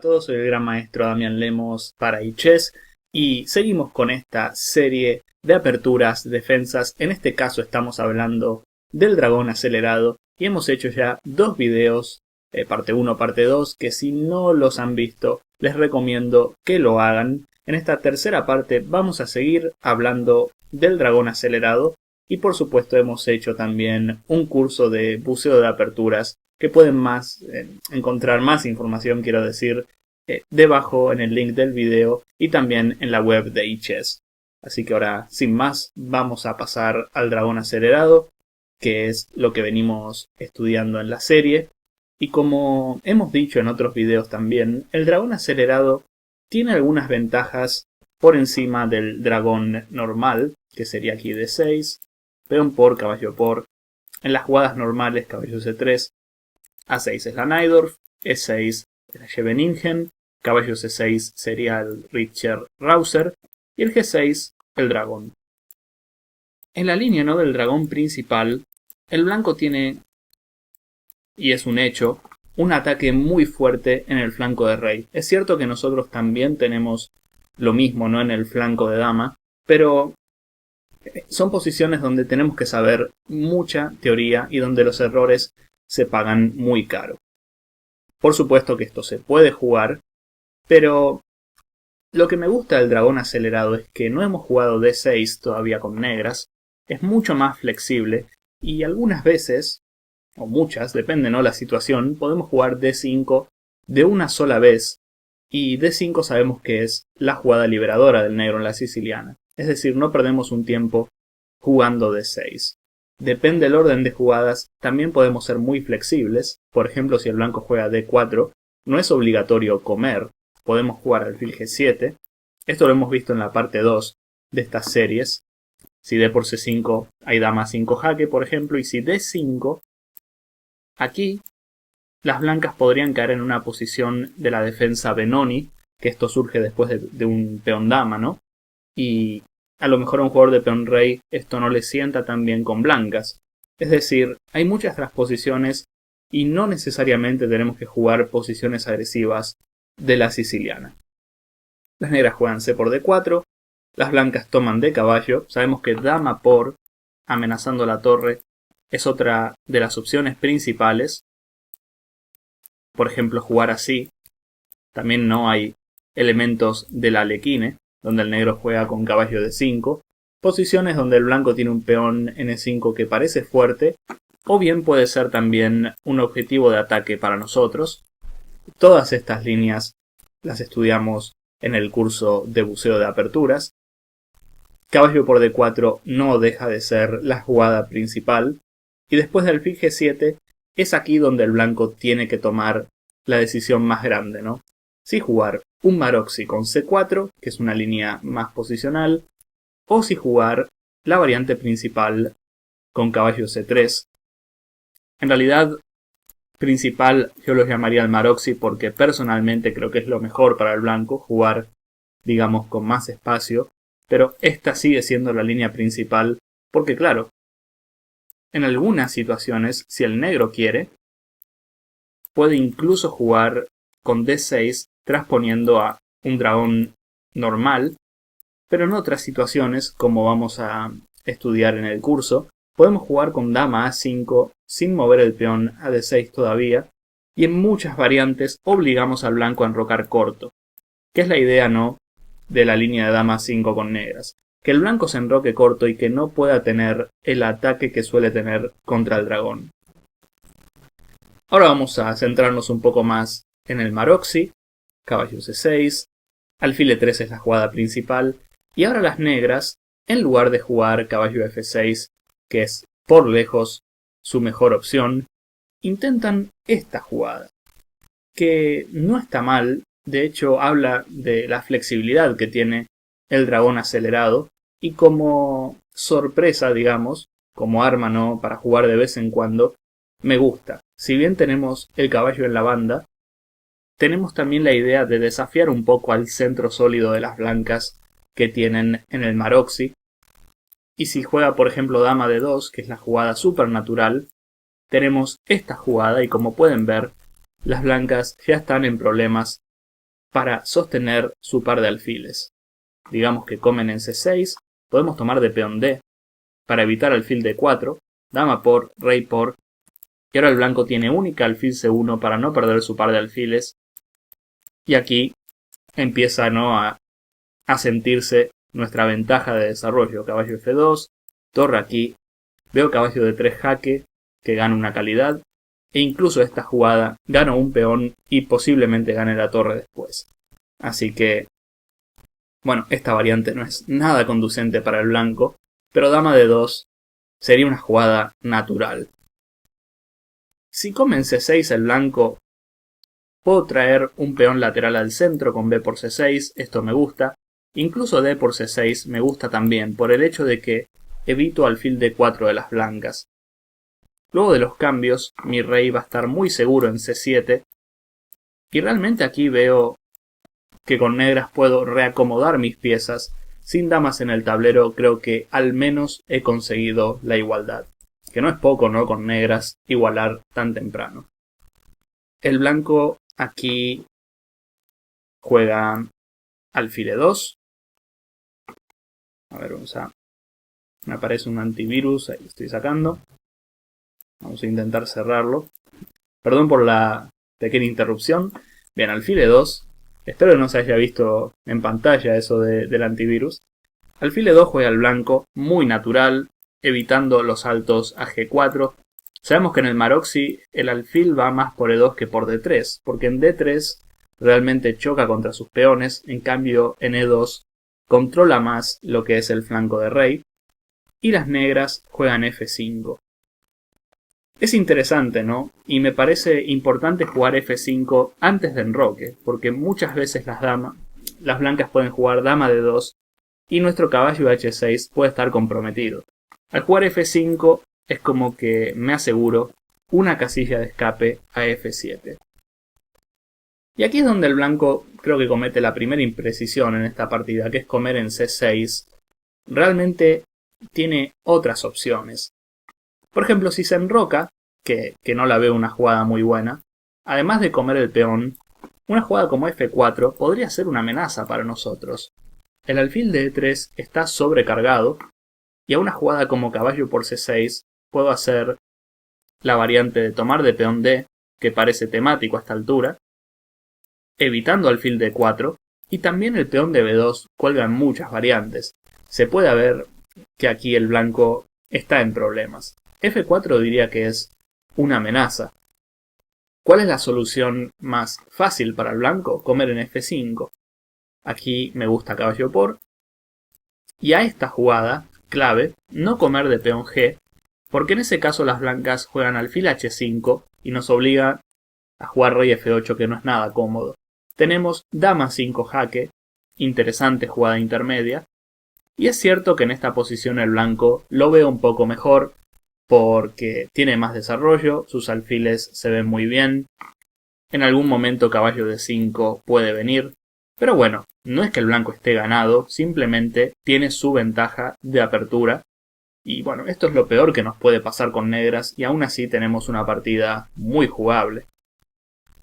todos, soy el gran maestro Damián Lemos para iChess y seguimos con esta serie de aperturas, defensas. En este caso estamos hablando del dragón acelerado y hemos hecho ya dos videos, parte 1, parte 2, que si no los han visto les recomiendo que lo hagan. En esta tercera parte vamos a seguir hablando del dragón acelerado y por supuesto hemos hecho también un curso de buceo de aperturas que pueden encontrar más información, quiero decir, debajo en el link del video y también en la web de iChess. Así que ahora, sin más, vamos a pasar al dragón acelerado, que es lo que venimos estudiando en la serie. Y como hemos dicho en otros videos también, el dragón acelerado tiene algunas ventajas por encima del dragón normal, que sería aquí D6, peón por, caballo por. En las jugadas normales, caballo C3, A6 es la Najdorf, E6 es la Scheveningen, caballo C6 sería el Richter Rauser y el G6 el dragón. En la línea del dragón principal, el blanco tiene, y es un hecho, un ataque muy fuerte en el flanco de rey. Es cierto que nosotros también tenemos lo mismo, ¿no?, en el flanco de dama, pero son posiciones donde tenemos que saber mucha teoría y donde los errores se pagan muy caro. Por supuesto que esto se puede jugar, pero lo que me gusta del dragón acelerado es que no hemos jugado D6 todavía con negras, es mucho más flexible y algunas veces, o muchas, depende, ¿no?, la situación, podemos jugar D5 de una sola vez y D5 sabemos que es la jugada liberadora del negro en la siciliana, es decir, no perdemos un tiempo jugando D6. Depende del orden de jugadas, también podemos ser muy flexibles. Por ejemplo, si el blanco juega D4, no es obligatorio comer. Podemos jugar alfil G7. Esto lo hemos visto en la parte 2 de estas series. Si D por C5 hay dama 5 jaque, por ejemplo, y si D5, aquí las blancas podrían caer en una posición de la defensa Benoni, que esto surge después de un peón dama, ¿no? Y a lo mejor a un jugador de peón rey esto no le sienta tan bien con blancas. Es decir, hay muchas transposiciones y no necesariamente tenemos que jugar posiciones agresivas de la siciliana. Las negras juegan C por D4, las blancas toman D caballo. Sabemos que dama por, amenazando la torre, es otra de las opciones principales. Por ejemplo, jugar así. También no hay elementos de la alequine, donde el negro juega con caballo D5, posiciones donde el blanco tiene un peón N5 que parece fuerte, o bien puede ser también un objetivo de ataque para nosotros. Todas estas líneas las estudiamos en el curso de buceo de aperturas. Caballo por D4 no deja de ser la jugada principal, y después del alfil G7 es aquí donde el blanco tiene que tomar la decisión más grande, ¿no? Si jugar un Maroczy con C4, que es una línea más posicional, o si jugar la variante principal con caballo C3. En realidad, principal yo lo llamaría el Maroczy porque personalmente creo que es lo mejor para el blanco, jugar, digamos, con más espacio, pero esta sigue siendo la línea principal porque, claro, en algunas situaciones, si el negro quiere, puede incluso jugar con D6 transponiendo a un dragón normal, pero en otras situaciones, como vamos a estudiar en el curso, podemos jugar con dama A5 sin mover el peón a D6 todavía, y en muchas variantes obligamos al blanco a enrocar corto, que es la idea, ¿no?, de la línea de dama A5 con negras, que el blanco se enroque corto y que no pueda tener el ataque que suele tener contra el dragón. Ahora vamos a centrarnos un poco más en el Maroczy. Caballo C6, alfil E3 es la jugada principal, y ahora las negras, en lugar de jugar caballo F6, que es por lejos su mejor opción, intentan esta jugada, que no está mal, de hecho habla de la flexibilidad que tiene el dragón acelerado, y como sorpresa, digamos, como arma, ¿no?, para jugar de vez en cuando, me gusta. Si bien tenemos el caballo en la banda, tenemos también la idea de desafiar un poco al centro sólido de las blancas que tienen en el Maroczy. Y si juega, por ejemplo, dama D2, que es la jugada supernatural, tenemos esta jugada y como pueden ver, las blancas ya están en problemas para sostener su par de alfiles. Digamos que comen en C6, podemos tomar de peón D para evitar alfil D4, dama por, rey por, y ahora el blanco tiene única alfil C1 para no perder su par de alfiles, y aquí empieza a sentirse nuestra ventaja de desarrollo. Caballo F2, torre aquí, veo caballo D3 jaque, que gana una calidad, e incluso esta jugada gano un peón y posiblemente gane la torre después. Así que, bueno, esta variante no es nada conducente para el blanco, pero dama D2 sería una jugada natural. Si come en C6 el blanco, puedo traer un peón lateral al centro con B por C6, esto me gusta. Incluso D por C6 me gusta también, por el hecho de que evito alfil D4 de las blancas. Luego de los cambios, mi rey va a estar muy seguro en C7. Y realmente aquí veo que con negras puedo reacomodar mis piezas. Sin damas en el tablero creo que al menos he conseguido la igualdad. Que no es poco, ¿no? Con negras igualar tan temprano. El blanco aquí juega alfil E2. A ver, me aparece un antivirus, ahí lo estoy sacando. Vamos a intentar cerrarlo. Perdón por la pequeña interrupción. Bien, alfil E2. Espero que no se haya visto en pantalla eso del antivirus. Alfil E2 juega al blanco, muy natural, evitando los saltos a G4. Sabemos que en el Maroczy el alfil va más por E2 que por D3, porque en D3 realmente choca contra sus peones, en cambio en E2 controla más lo que es el flanco de rey, y las negras juegan F5. Es interesante, ¿no? Y me parece importante jugar F5 antes de enroque, porque muchas veces las blancas pueden jugar dama D2 y nuestro caballo H6 puede estar comprometido. Al jugar F5 es como que me aseguro una casilla de escape a F7. Y aquí es donde el blanco creo que comete la primera imprecisión en esta partida, que es comer en C6. Realmente tiene otras opciones. Por ejemplo, si se enroca, que no la veo una jugada muy buena, además de comer el peón, una jugada como F4 podría ser una amenaza para nosotros. El alfil de E3 está sobrecargado, y a una jugada como caballo por C6 puedo hacer la variante de tomar de peón D, que parece temático a esta altura, evitando alfil D4, y también el peón de B2 cuelga en muchas variantes. Se puede ver que aquí el blanco está en problemas. F4 diría que es una amenaza. ¿Cuál es la solución más fácil para el blanco? Comer en F5. Aquí me gusta caballo por. Y a esta jugada, clave, no comer de peón G, porque en ese caso las blancas juegan alfil H5 y nos obliga a jugar rey F8, que no es nada cómodo. Tenemos dama 5 jaque, interesante jugada intermedia, y es cierto que en esta posición el blanco lo veo un poco mejor, porque tiene más desarrollo, sus alfiles se ven muy bien, en algún momento caballo de 5 puede venir, pero bueno, no es que el blanco esté ganado, simplemente tiene su ventaja de apertura, y bueno, esto es lo peor que nos puede pasar con negras, y aún así tenemos una partida muy jugable.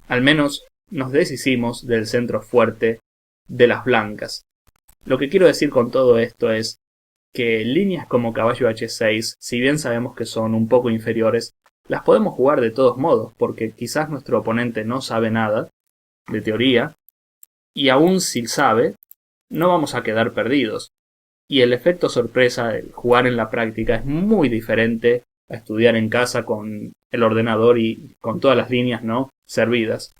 Al menos nos deshicimos del centro fuerte de las blancas. Lo que quiero decir con todo esto es que líneas como caballo H6, si bien sabemos que son un poco inferiores, las podemos jugar de todos modos, porque quizás nuestro oponente no sabe nada de teoría, y aún si sabe, no vamos a quedar perdidos. Y el efecto sorpresa de jugar en la práctica es muy diferente a estudiar en casa con el ordenador y con todas las líneas, ¿no?, servidas.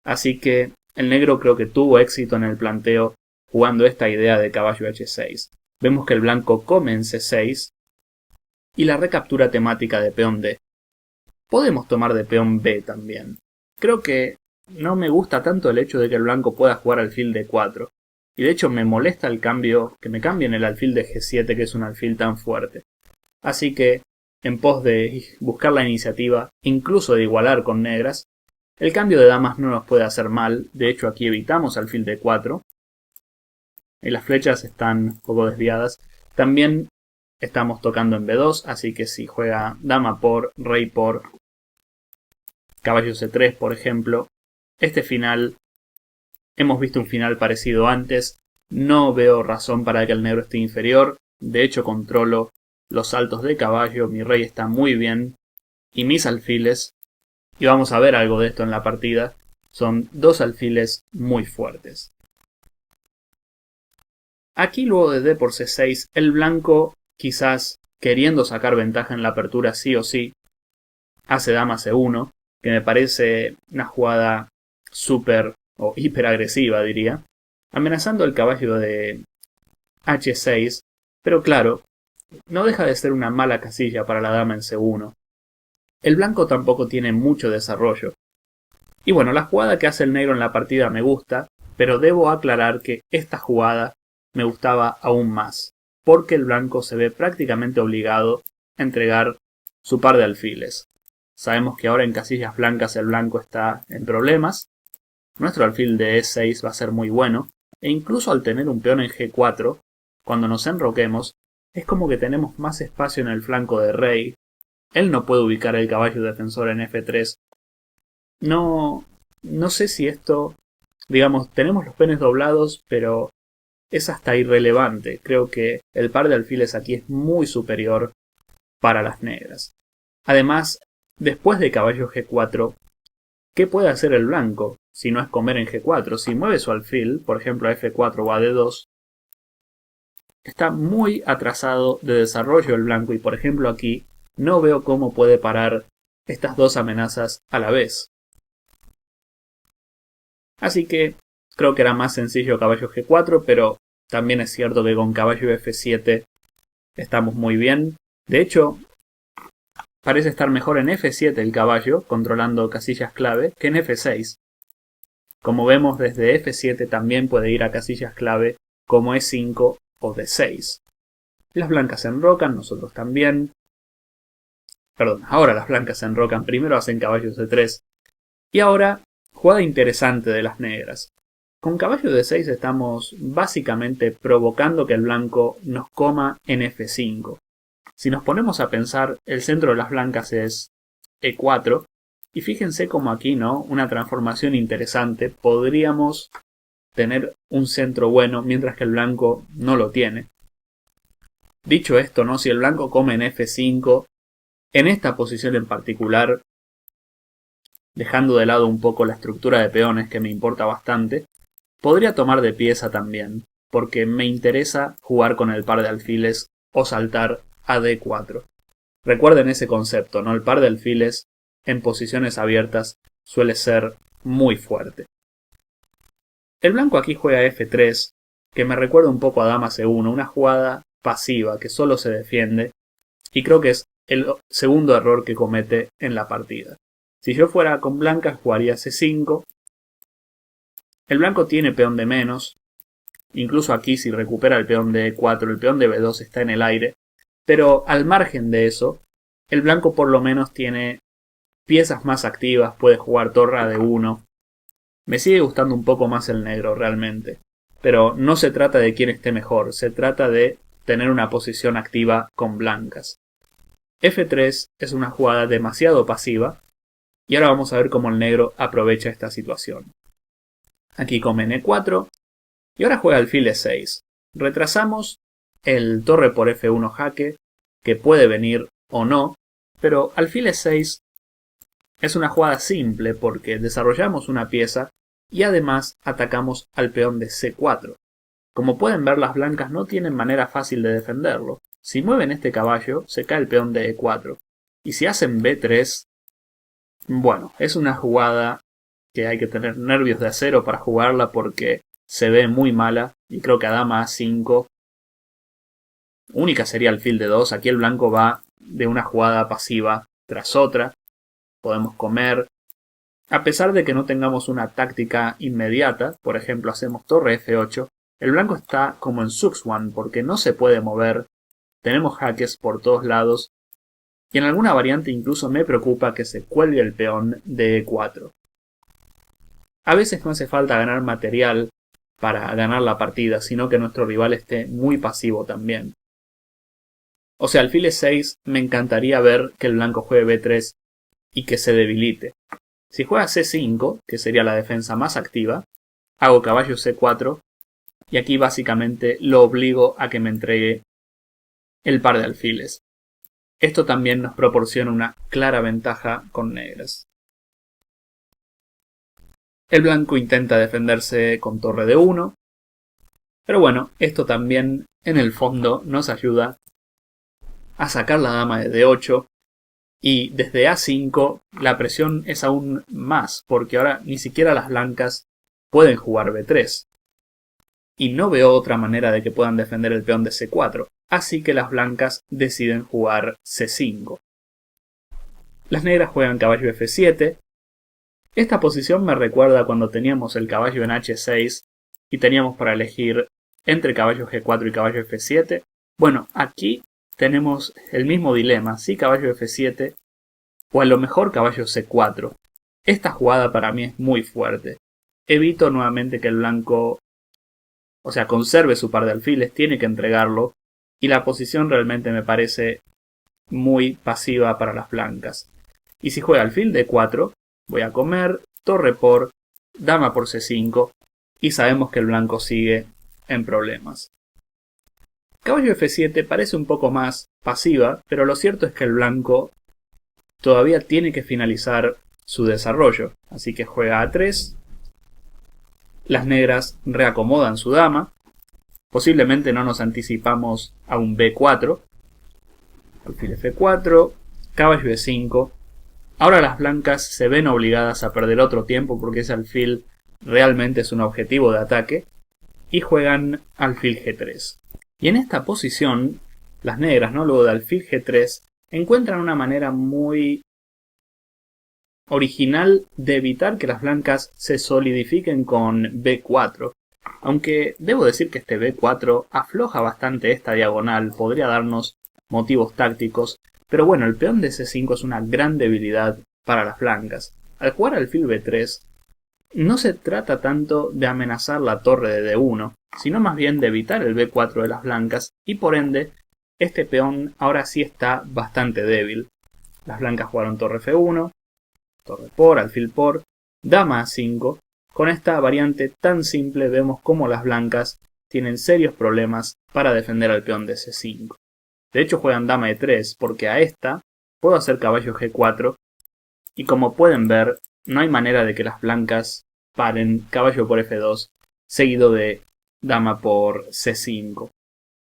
Así que el negro creo que tuvo éxito en el planteo jugando esta idea de caballo H6. Vemos que el blanco come en C6 y la recaptura temática de peón D. Podemos tomar de peón B también. Creo que no me gusta tanto el hecho de que el blanco pueda jugar alfil D4. Y de hecho me molesta el cambio, que me cambien el alfil de G7, que es un alfil tan fuerte. Así que, en pos de buscar la iniciativa, incluso de igualar con negras, el cambio de damas no nos puede hacer mal. De hecho aquí evitamos alfil D4. Y las flechas están un poco desviadas. También estamos tocando en B2, así que si juega dama por, rey por, caballo C3 por ejemplo, este final Hemos visto un final parecido antes. No veo razón para que el negro esté inferior. De hecho, controlo los saltos de caballo. Mi rey está muy bien. Y mis alfiles. Y vamos a ver algo de esto en la partida. Son dos alfiles muy fuertes. Aquí luego de d por c6, el blanco, quizás queriendo sacar ventaja en la apertura sí o sí, hace dama c1, que me parece una jugada súper o hiper agresiva, diría, amenazando el caballo de h6, pero claro, no deja de ser una mala casilla para la dama en c1. El blanco tampoco tiene mucho desarrollo. Y bueno, la jugada que hace el negro en la partida me gusta, pero debo aclarar que esta jugada me gustaba aún más, porque el blanco se ve prácticamente obligado a entregar su par de alfiles. Sabemos que ahora en casillas blancas el blanco está en problemas. Nuestro alfil de e6 va a ser muy bueno, e incluso al tener un peón en g4, cuando nos enroquemos, es como que tenemos más espacio en el flanco de rey. Él no puede ubicar el caballo defensor en f3. No sé si esto, digamos, tenemos los peones doblados, pero es hasta irrelevante. Creo que el par de alfiles aquí es muy superior para las negras. Además, después de caballo g4, ¿qué puede hacer el blanco si no es comer en g4? Si mueve su alfil, por ejemplo a f4 o a d2, está muy atrasado de desarrollo el blanco y por ejemplo aquí no veo cómo puede parar estas dos amenazas a la vez. Así que creo que era más sencillo caballo g4, pero también es cierto que con caballo f7 estamos muy bien. De hecho, parece estar mejor en f7 el caballo, controlando casillas clave, que en f6. Como vemos, desde f7 también puede ir a casillas clave como e5 o d6. Las blancas se enrocan, nosotros también. Perdón, ahora las blancas se enrocan, primero hacen caballo c3. Y ahora, jugada interesante de las negras. Con caballo d6 estamos básicamente provocando que el blanco nos coma en f5. Si nos ponemos a pensar, el centro de las blancas es e4. Y fíjense como aquí, ¿no? Una transformación interesante. Podríamos tener un centro bueno mientras que el blanco no lo tiene. Dicho esto, ¿no? Si el blanco come en f5, en esta posición en particular, dejando de lado un poco la estructura de peones que me importa bastante, podría tomar de pieza también, porque me interesa jugar con el par de alfiles o saltar a d4. Recuerden ese concepto, ¿no? El par de alfiles en posiciones abiertas suele ser muy fuerte. El blanco aquí juega f3, que me recuerda un poco a dama c1, una jugada pasiva que solo se defiende, y creo que es el segundo error que comete en la partida. Si yo fuera con blancas jugaría c5. El blanco tiene peón de menos, incluso aquí si recupera el peón de e4, el peón de b2 está en el aire, pero al margen de eso, el blanco por lo menos tiene piezas más activas, puede jugar torre a d1. Me sigue gustando un poco más el negro realmente, pero no se trata de quién esté mejor, se trata de tener una posición activa con blancas. f3 es una jugada demasiado pasiva, y ahora vamos a ver cómo el negro aprovecha esta situación. Aquí come en e4, y ahora juega alfil e6. Retrasamos el torre por f1 jaque, que puede venir o no, pero alfil e6 es una jugada simple porque desarrollamos una pieza y además atacamos al peón de c4. Como pueden ver, las blancas no tienen manera fácil de defenderlo. Si mueven este caballo, se cae el peón de e4. Y si hacen b3, bueno, es una jugada que hay que tener nervios de acero para jugarla porque se ve muy mala. Y creo que a dama a5, única sería alfil de 2. Aquí el blanco va de una jugada pasiva tras otra. Podemos comer. A pesar de que no tengamos una táctica inmediata, por ejemplo hacemos torre f8, el blanco está como en Suxwan porque no se puede mover, tenemos jaques por todos lados y en alguna variante incluso me preocupa que se cuelgue el peón de e4. A veces no hace falta ganar material para ganar la partida, sino que nuestro rival esté muy pasivo también. O sea, alfil e6 me encantaría ver que el blanco juegue b3 y que se debilite. Si juega c5, que sería la defensa más activa, hago caballo C4 y aquí básicamente lo obligo a que me entregue el par de alfiles. Esto también nos proporciona una clara ventaja con negras. El blanco intenta defenderse con torre de 1, pero bueno, esto también en el fondo nos ayuda a sacar la dama de D8 y desde A5 la presión es aún más porque ahora ni siquiera las blancas pueden jugar B3 y no veo otra manera de que puedan defender el peón de C4, así que las blancas deciden jugar C5. Las negras juegan caballo F7. Esta posición me recuerda cuando teníamos el caballo en H6 y teníamos para elegir entre caballo G4 y caballo F7. Bueno, aquí tenemos el mismo dilema, si caballo F7 o a lo mejor caballo C4. Esta jugada para mí es muy fuerte. Evito nuevamente que el blanco, conserve su par de alfiles, tiene que entregarlo y la posición realmente me parece muy pasiva para las blancas. Y si juega alfil D4, voy a comer, torre por, dama por C5 y sabemos que el blanco sigue en problemas. Caballo F7 parece un poco más pasiva, pero lo cierto es que el blanco todavía tiene que finalizar su desarrollo, así que juega A3. Las negras reacomodan su dama, posiblemente no nos anticipamos a un B4, alfil F4, caballo E5. Ahora las blancas se ven obligadas a perder otro tiempo porque ese alfil realmente es un objetivo de ataque y juegan alfil G3. Y en esta posición, las negras, luego de alfil G3, encuentran una manera muy original de evitar que las blancas se solidifiquen con B4. Aunque debo decir que este B4 afloja bastante esta diagonal, podría darnos motivos tácticos, pero bueno, el peón de C5 es una gran debilidad para las blancas. Al jugar alfil B3, no se trata tanto de amenazar la torre de D1, sino más bien de evitar el B4 de las blancas y por ende, este peón ahora sí está bastante débil. Las blancas jugaron torre F1, torre por, alfil por, dama A5. Con esta variante tan simple vemos cómo las blancas tienen serios problemas para defender al peón de C5. De hecho juegan dama E3 porque a esta puedo hacer caballo G4 y como pueden ver no hay manera de que las blancas paren caballo por F2 seguido de dama por C5.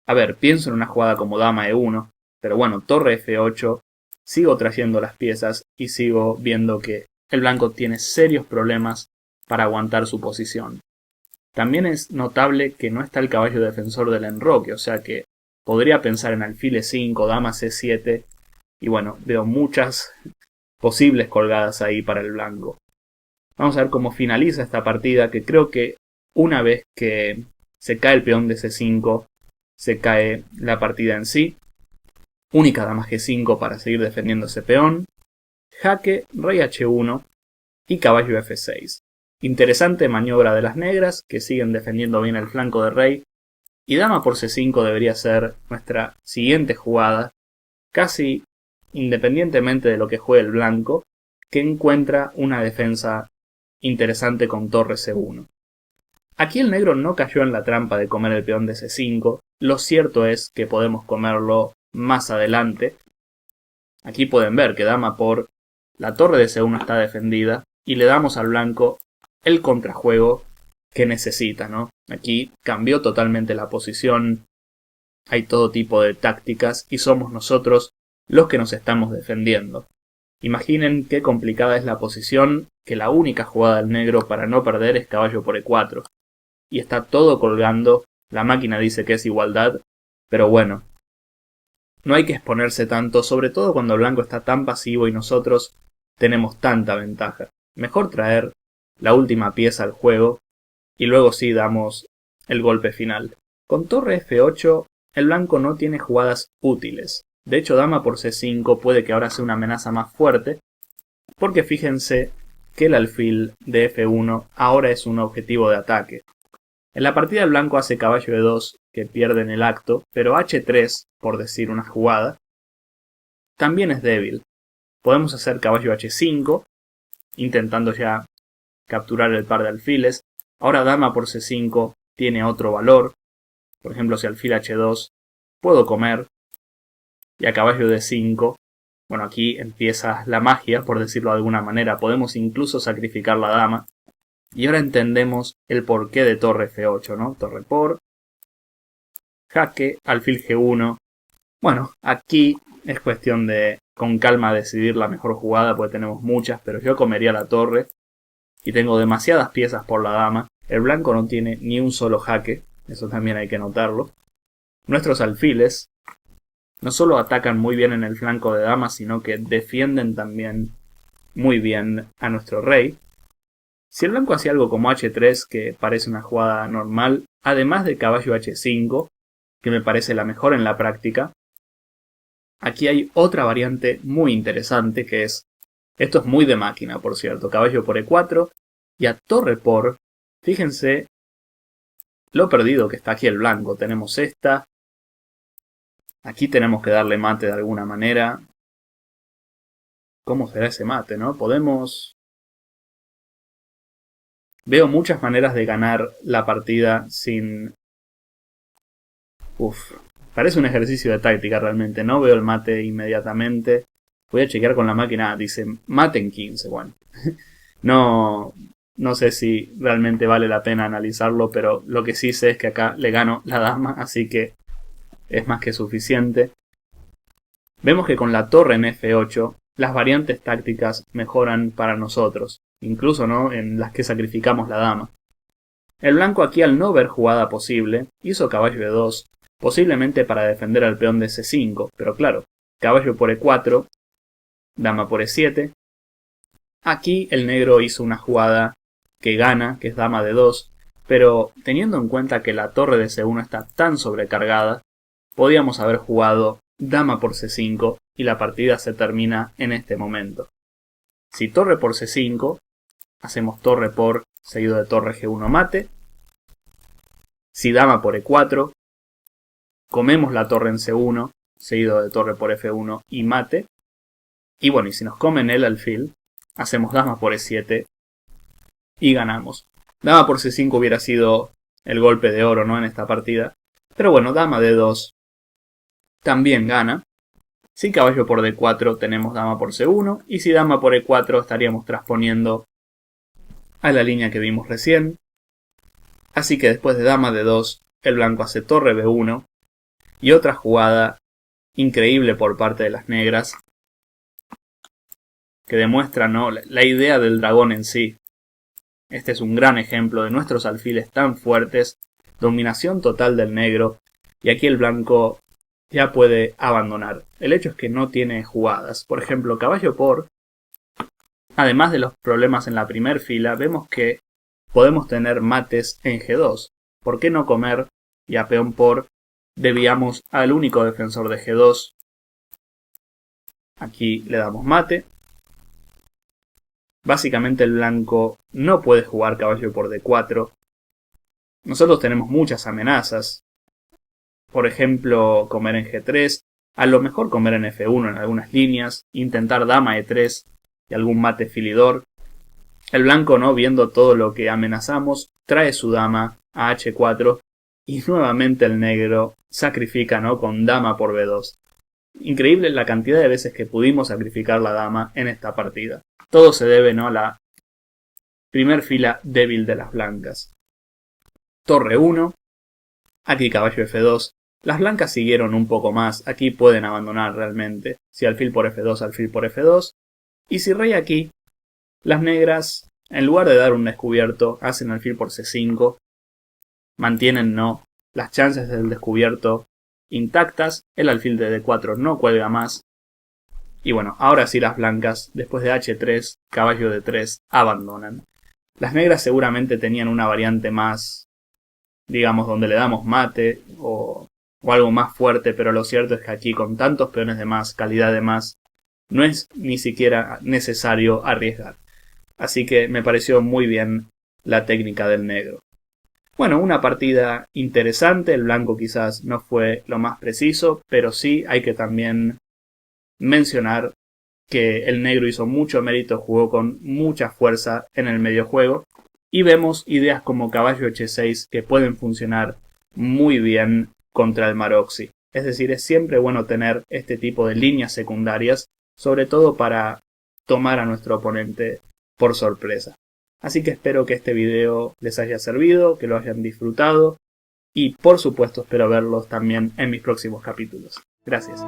A ver, pienso en una jugada como dama E1, pero bueno, torre F8, sigo trayendo las piezas y sigo viendo que el blanco tiene serios problemas para aguantar su posición. También es notable que no está el caballo defensor del enroque, o sea que podría pensar en alfil E5, dama C7, y bueno, veo muchas posibles colgadas ahí para el blanco. Vamos a ver cómo finaliza esta partida, que creo que una vez que se cae el peón de C5, se cae la partida en sí. Única dama G5 para seguir defendiendo ese peón. Jaque, rey H1 y caballo F6. Interesante maniobra de las negras, que siguen defendiendo bien el flanco de rey. Y dama por C5 debería ser nuestra siguiente jugada, casi independientemente de lo que juegue el blanco, que encuentra una defensa interesante con torre C1. Aquí el negro no cayó en la trampa de comer el peón de C5, lo cierto es que podemos comerlo más adelante. Aquí pueden ver que dama por, la torre de C1 está defendida y le damos al blanco el contrajuego que necesita, Aquí cambió totalmente la posición, hay todo tipo de tácticas y somos nosotros los que nos estamos defendiendo. Imaginen qué complicada es la posición, que la única jugada del negro para no perder es caballo por E4. Y está todo colgando, la máquina dice que es igualdad, pero bueno, no hay que exponerse tanto, sobre todo cuando el blanco está tan pasivo y nosotros tenemos tanta ventaja. Mejor traer la última pieza al juego y luego sí damos el golpe final. Con torre F8 el blanco no tiene jugadas útiles. De hecho dama por C5 puede que ahora sea una amenaza más fuerte, porque fíjense que el alfil de F1 ahora es un objetivo de ataque. En la partida el blanco hace caballo E2 que pierde en el acto, pero H3, por decir una jugada, también es débil. Podemos hacer caballo H5, intentando ya capturar el par de alfiles. Ahora dama por C5 tiene otro valor. Por ejemplo, si alfil H2 puedo comer. Y a caballo D5, bueno, aquí empieza la magia, por decirlo de alguna manera. Podemos incluso sacrificar la dama. Y ahora entendemos el porqué de torre F8, ¿no? Torre por, jaque, alfil G1. Bueno, aquí es cuestión de con calma decidir la mejor jugada, porque tenemos muchas, pero yo comería la torre. Y tengo demasiadas piezas por la dama. El blanco no tiene ni un solo jaque, eso también hay que notarlo. Nuestros alfiles no solo atacan muy bien en el flanco de dama, sino que defienden también muy bien a nuestro rey. Si el blanco hacía algo como H3, que parece una jugada normal, además de caballo H5, que me parece la mejor en la práctica, aquí hay otra variante muy interesante que es, esto es muy de máquina por cierto, caballo por E4 y a torre por, fíjense lo perdido que está aquí el blanco, tenemos esta, aquí tenemos que darle mate de alguna manera. ¿Cómo será ese mate, no? Podemos... Veo muchas maneras de ganar la partida sin... Uf, parece un ejercicio de táctica realmente. No veo el mate inmediatamente. Voy a chequear con la máquina. Dice mate en 15. Bueno, no sé si realmente vale la pena analizarlo, pero lo que sí sé es que acá le gano la dama, así que es más que suficiente. Vemos que con la torre en F8 las variantes tácticas mejoran para nosotros, incluso ¿no? En las que sacrificamos la dama. El blanco aquí, al no ver jugada posible, hizo caballo E2, posiblemente para defender al peón de C5, pero claro, caballo por E4, dama por E7. Aquí el negro hizo una jugada que gana, que es dama de 2, pero teniendo en cuenta que la torre de C1 está tan sobrecargada, podíamos haber jugado dama por C5 y la partida se termina en este momento. Si torre por C5, hacemos torre por seguido de torre G1 mate. Si dama por E4, comemos la torre en C1 seguido de torre por F1 y mate. Y bueno, y si nos comen el alfil, hacemos dama por E7 y ganamos. Dama por C5 hubiera sido el golpe de oro, ¿no? En esta partida. Pero bueno, dama de 2 también gana. Si caballo por D4 tenemos dama por C1 y si dama por E4 estaríamos transponiendo a la línea que vimos recién. Así que después de dama de 2 el blanco hace torre B1 y otra jugada increíble por parte de las negras que demuestra, ¿no? La idea del dragón en sí. Este es un gran ejemplo de nuestros alfiles tan fuertes, dominación total del negro y aquí el blanco ya puede abandonar. El hecho es que no tiene jugadas. Por ejemplo, caballo por, además de los problemas en la primera fila, vemos que podemos tener mates en G2. ¿Por qué no comer? Y a peón por desviamos al único defensor de G2. Aquí le damos mate. Básicamente el blanco no puede jugar caballo por D4. Nosotros tenemos muchas amenazas. Por ejemplo, comer en G3, a lo mejor comer en F1 en algunas líneas, intentar dama E3 y algún mate filidor. El blanco, no viendo todo lo que amenazamos, trae su dama a H4 y nuevamente el negro sacrifica, ¿no? Con dama por B2. Increíble la cantidad de veces que pudimos sacrificar la dama en esta partida. Todo se debe, ¿no? a la primer fila débil de las blancas. Torre 1. Aquí caballo F2. Las blancas siguieron un poco más. Aquí pueden abandonar realmente. Si alfil por F2, alfil por F2. Y si rey aquí, las negras, en lugar de dar un descubierto, hacen alfil por C5. Mantienen, ¿no? las chances del descubierto intactas. El alfil de D4 no cuelga más. Y bueno, ahora sí las blancas, después de H3, caballo D3, abandonan. Las negras seguramente tenían una variante más, digamos, donde le damos mate o algo más fuerte, pero lo cierto es que aquí con tantos peones de más, calidad de más, no es ni siquiera necesario arriesgar. Así que me pareció muy bien la técnica del negro. Bueno, una partida interesante, el blanco quizás no fue lo más preciso, pero sí hay que también mencionar que el negro hizo mucho mérito, jugó con mucha fuerza en el medio juego y vemos ideas como caballo H6 que pueden funcionar muy bien contra el Maroxy. Es decir, es siempre bueno tener este tipo de líneas secundarias, sobre todo para tomar a nuestro oponente por sorpresa. Así que espero que este video les haya servido, que lo hayan disfrutado y por supuesto espero verlos también en mis próximos capítulos. Gracias.